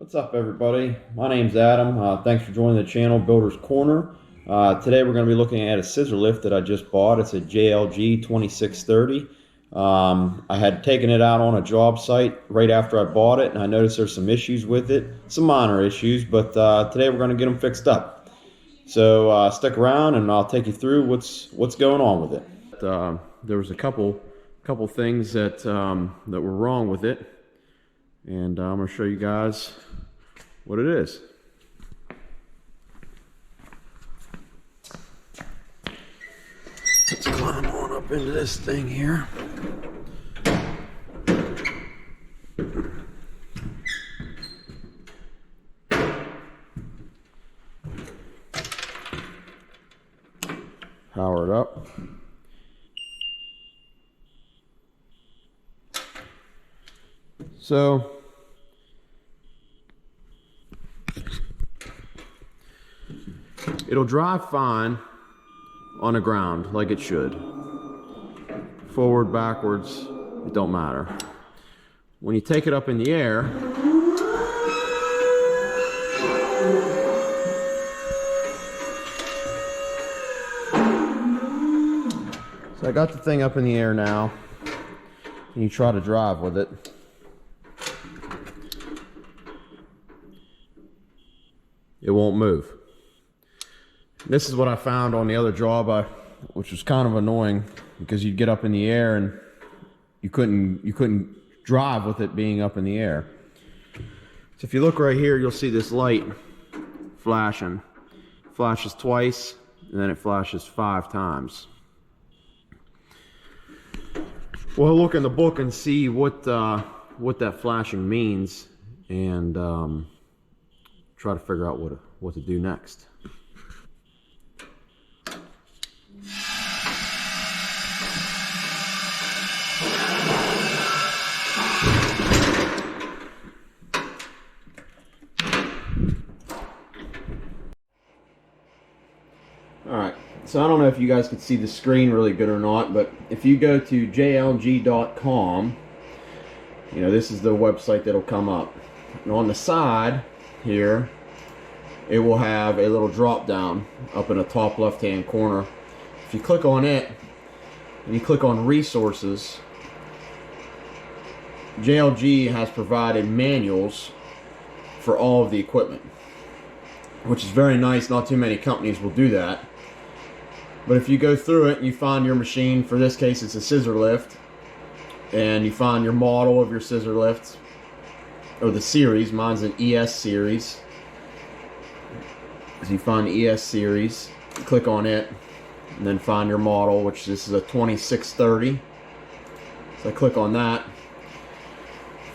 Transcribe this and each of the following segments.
What's up, everybody? My name's Adam. Thanks for joining the channel, Builder's Corner. Today we're going to be looking at a scissor lift that I just bought. It's a JLG 2630. I had taken it out on a job site right after I bought it, and I noticed there's some issues with it, some minor issues, but today we're going to get them fixed up. So stick around, and I'll take you through what's going on with it. There was a couple things that that were wrong with it, and I'm going to show you guys what it is. Let's climb on up into this thing here. Power it up. So it'll drive fine on the ground like it should. Forward, backwards, it don't matter. When you take it up in the air, so I got the thing up in the air now, and you try to drive with it. It won't move. This is what I found on the other job, which was kind of annoying because you'd get up in the air and you couldn't drive with it being up in the air. So if you look right here, you'll see this light flashing. It flashes twice, and then it flashes 5 times. We'll look in the book and see what that flashing means, and try to figure out what to do next. Alright, so I don't know if you guys could see the screen really good or not, but if you go to JLG.com, you know, this is the website that'll come up. And on the side here, it will have a little drop down up in the top left hand corner. If you click on it and you click on resources, JLG has provided manuals for all of the equipment, which is very nice. Not too many companies will do that. But if you go through it and you find your machine, for this case it's a scissor lift, and you find your model of your scissor lift, or the series, mine's an ES series. So you find the ES series, click on it, and then find your model, which this is a 2630. So I click on that.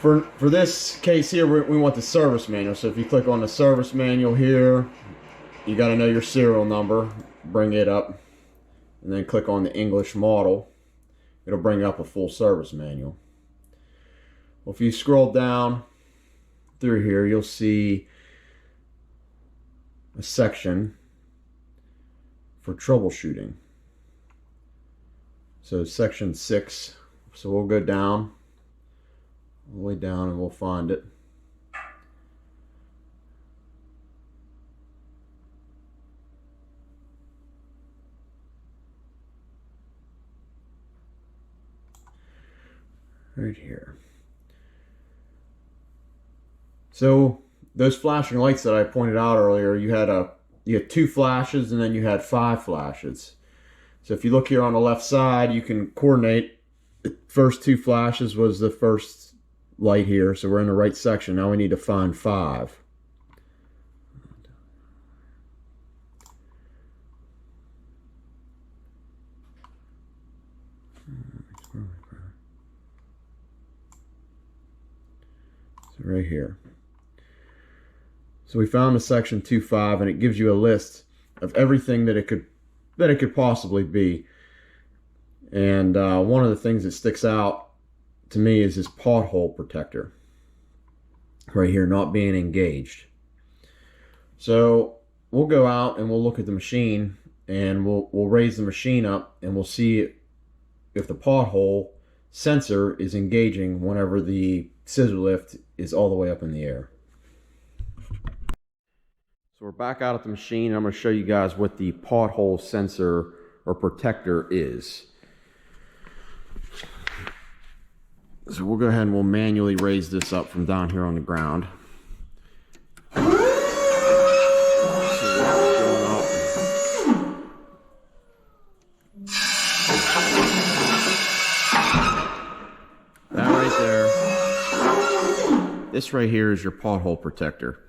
For this case here, we want the service manual. So if you click on the service manual here, you got to know your serial number, bring it up, and then click on the English model. It'll bring up a full service manual. Well, if you scroll down through here, you'll see a section for troubleshooting. So section 6. So we'll go down, all the way down, and we'll find it. Right here. So those flashing lights that I pointed out earlier, you had 2 flashes and then you had 5 flashes. So if you look here on the left side, you can coordinate. The first 2 flashes was the first light here, so we're in the right section. Now we need to find 5. So right here. So we found the section 2.5, and it gives you a list of everything that it could possibly be. And one of the things that sticks out to me is this pothole protector right here not being engaged. So we'll go out and we'll look at the machine, and we'll raise the machine up, and we'll see if the pothole sensor is engaging whenever the scissor lift is all the way up in the air. So we're back out at the machine. I'm going to show you guys what the pothole sensor or protector is. So we'll go ahead and we'll manually raise this up from down here on the ground. That right there, this right here is your pothole protector.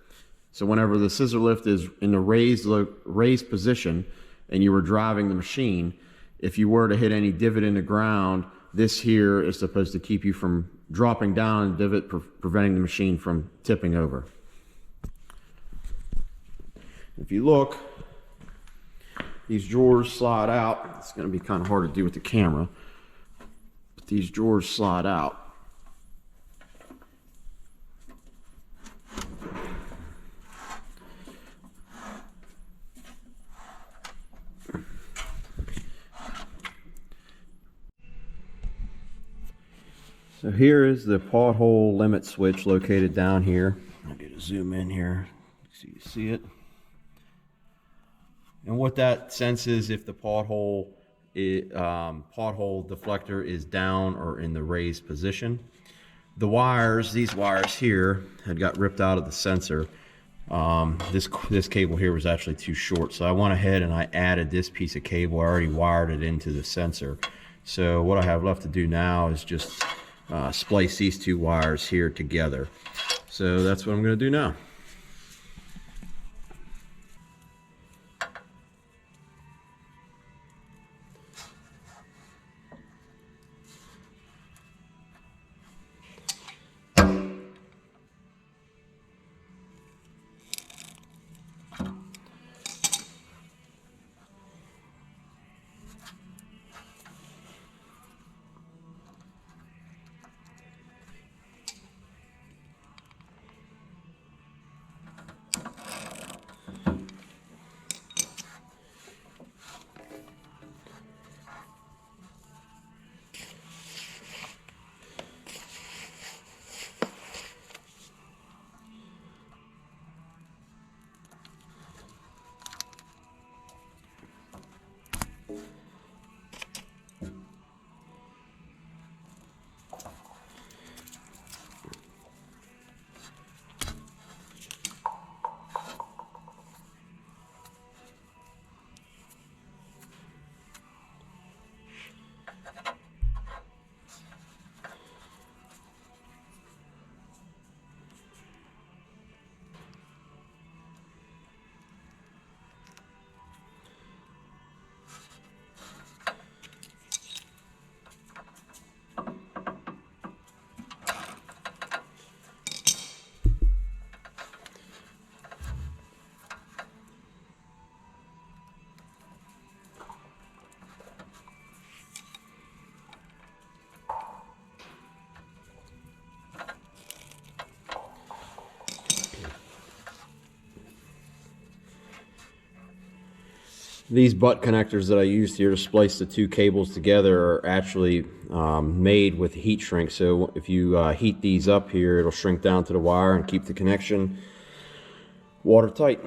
So whenever the scissor lift is in the raised position and you were driving the machine, if you were to hit any divot in the ground, this here is supposed to keep you from dropping down in the divot, preventing the machine from tipping over. If you look, these drawers slide out. It's going to be kind of hard to do with the camera, but these drawers slide out. So here is the pothole limit switch located down here. I'll get a zoom in here so you see it. And what that senses if the pothole deflector is down or in the raised position. The wires, these wires here, had got ripped out of the sensor. This cable here was actually too short, so I went ahead and I added this piece of cable. I already wired it into the sensor. So what I have left to do now is just splice these two wires here together. So that's what I'm going to do now. These butt connectors that I used here to splice the two cables together are actually made with heat shrink. So if you heat these up here, it'll shrink down to the wire and keep the connection watertight.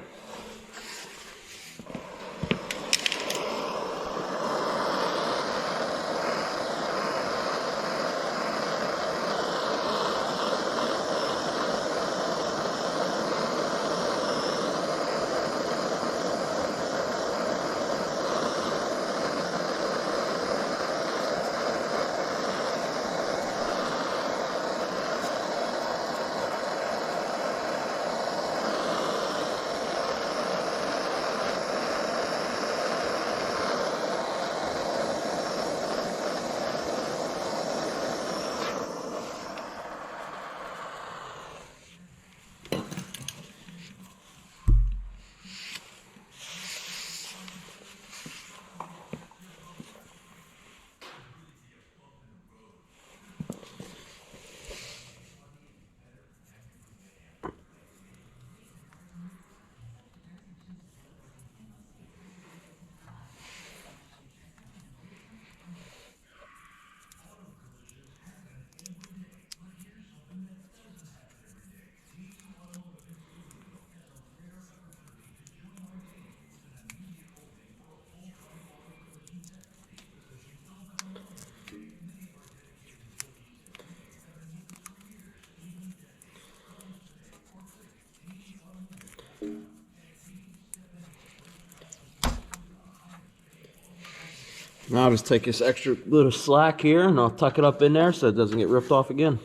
Now I'll just take this extra little slack here and I'll tuck it up in there so it doesn't get ripped off again.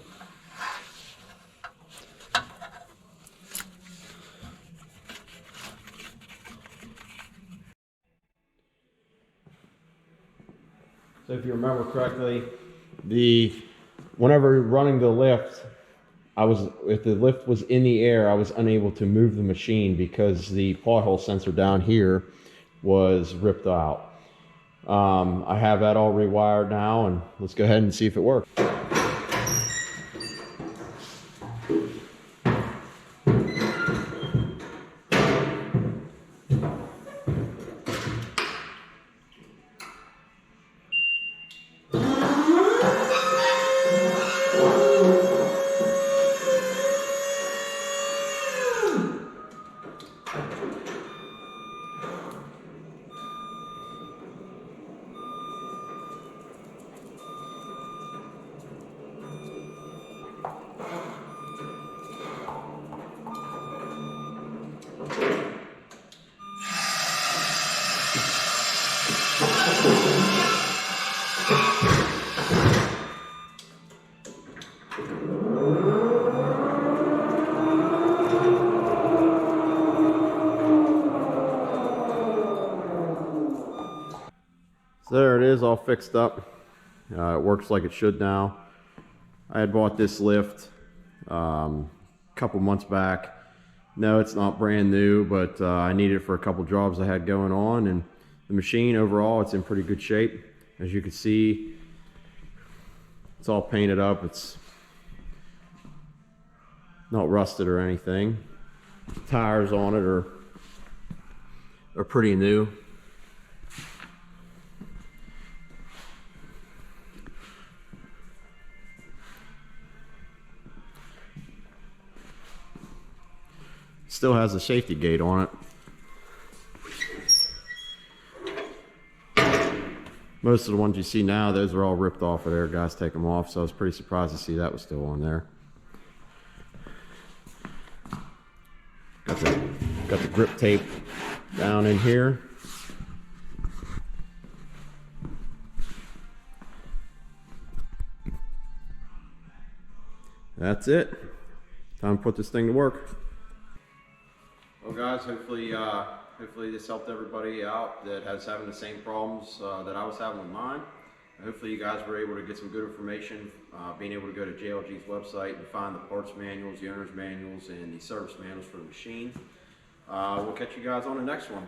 So if you remember correctly, whenever running the lift, if the lift was in the air, I was unable to move the machine because the pothole sensor down here was ripped out. I have that all rewired now, and let's go ahead and see if it works. So there it is, all fixed up. It works like it should now. I had bought this lift a couple months back. No, it's not brand new, but I needed it for a couple jobs I had going on, and the machine overall, it's in pretty good shape. As you can see, it's all painted up. It's not rusted or anything. The tires on it are pretty new. Still has a safety gate on it. Most of the ones you see now, those are all ripped off of there. Guys take them off, so I was pretty surprised to see that was still on there. Got the grip tape down in here. That's it. Time to put this thing to work. Well guys, hopefully this helped everybody out that has having the same problems that I was having with mine. Hopefully you guys were able to get some good information, being able to go to JLG's website and find the parts manuals, the owner's manuals, and the service manuals for the machine. We'll catch you guys on the next one.